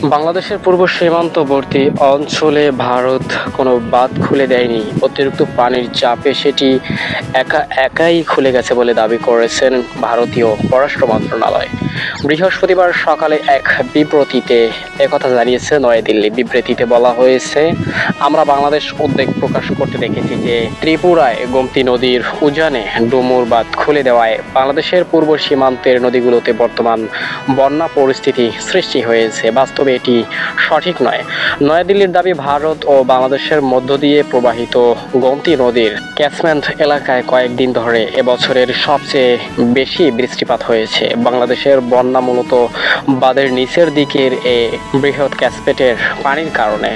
বাংলাদেশের পূর্ব সীমান্তবর্তী অঞ্চলে ভারত কোনো বাঁধ খুলে দেয়নি। অতিরিক্ত পানির চাপে সেটি একাই খুলে গেছে বলে দাবি করেছেন ভারতীয় পররাষ্ট্র মন্ত্রণালয়। বৃহস্পতিবার সকালে এক বিবৃতিতে একথা জানিয়েছে নয়াদিল্লি। বিবৃতিতে বলা হয়েছে, আমরা বাংলাদেশ উদ্বেগ প্রকাশ করতে দেখেছি যে ত্রিপুরায় গোমতী নদীর উজানে ডুমুর বাঁধ খুলে দেওয়ায় বাংলাদেশের পূর্ব সীমান্তের নদীগুলোতে বর্তমান বন্যা পরিস্থিতি সৃষ্টি হয়েছে। বাস্তবে এটি সঠিক নয়। নয়াদিল্লির দাবি, ভারত ও বাংলাদেশের মধ্য দিয়ে প্রবাহিত গোমতী নদীর ক্যাচমেন্ট এলাকায় কয়েকদিন ধরে এবছরের সবচেয়ে বেশি বৃষ্টিপাত হয়েছে। বাংলাদেশের বন্যা মূলত বাঁধের নিচের দিকের বৃহৎ ক্যাচমেন্টের পানির কারণে।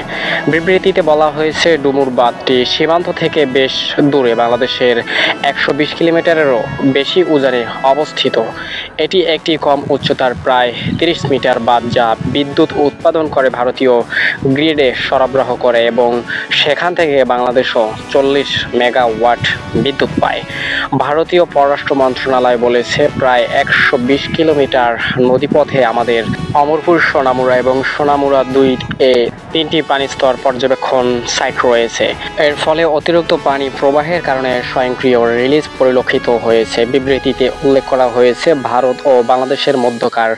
বিবৃতিতে বলা হয়েছে, ডুমুর বাঁধটি সীমান্ত থেকে বেশ দূরে, বাংলাদেশের 120 কিলোমিটারেরও বেশি উজানে অবস্থিত। এটি একটি কম উচ্চতার প্রায় 30 মিটার বাঁধ, যা বিদ্যুৎ উৎপাদন করে ভারতীয় গ্রিডে সরবরাহ করে এবং সেখান থেকে বাংলাদেশও 40 মেগাওয়াট বিদ্যুৎ পায়। ভারতীয় পররাষ্ট্র মন্ত্রণালয় বলেছে, প্রায় 120 কিলোমিটার নদীপথে আমাদের অমরপুর, সোনামুড়া এবং সোনামুড়া 3টি পানি স্তর পর্যবেক্ষণ সাইট রয়েছে। এর ফলে অতিরিক্ত পানি প্রবাহের কারণে স্বয়ংক্রিয় রিলিজ পরিলক্ষিত হয়েছে। বিবৃতিতে উল্লেখ করা হয়েছে, ভারত ও বাংলাদেশের মধ্যকার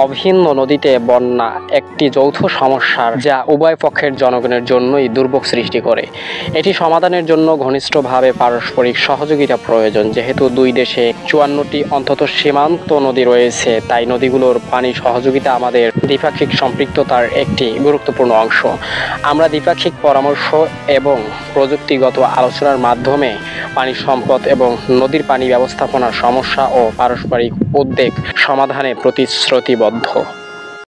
অভিন্ন নদীতে বন্যা একটি যৌথ সমস্যার, যা উভয় পক্ষের জনগণের জন্যই দুর্ভোগ সৃষ্টি করে। এটি সমাধানের জন্য ঘনিষ্ঠভাবে পারস্পরিক সহযোগিতা প্রয়োজন। যেহেতু দুই দেশে 54টি অন্তত সীমান্ত নদী রয়েছে, তাই নদীগুলোর পানি সহযোগিতা আমাদের দ্বিপাক্ষিক সম্পৃক্ততার একটি গুরুত্বপূর্ণ অংশ। আমরা দ্বিপাক্ষিক পরামর্শ এবং প্রযুক্তিগত আলোচনার মাধ্যমে পানি সম্পদ এবং নদীর পানি ব্যবস্থাপনার সমস্যা ও পারস্পরিক উদ্বেগ সমাধানে প্রতিশ্রুতিবদ্ধ।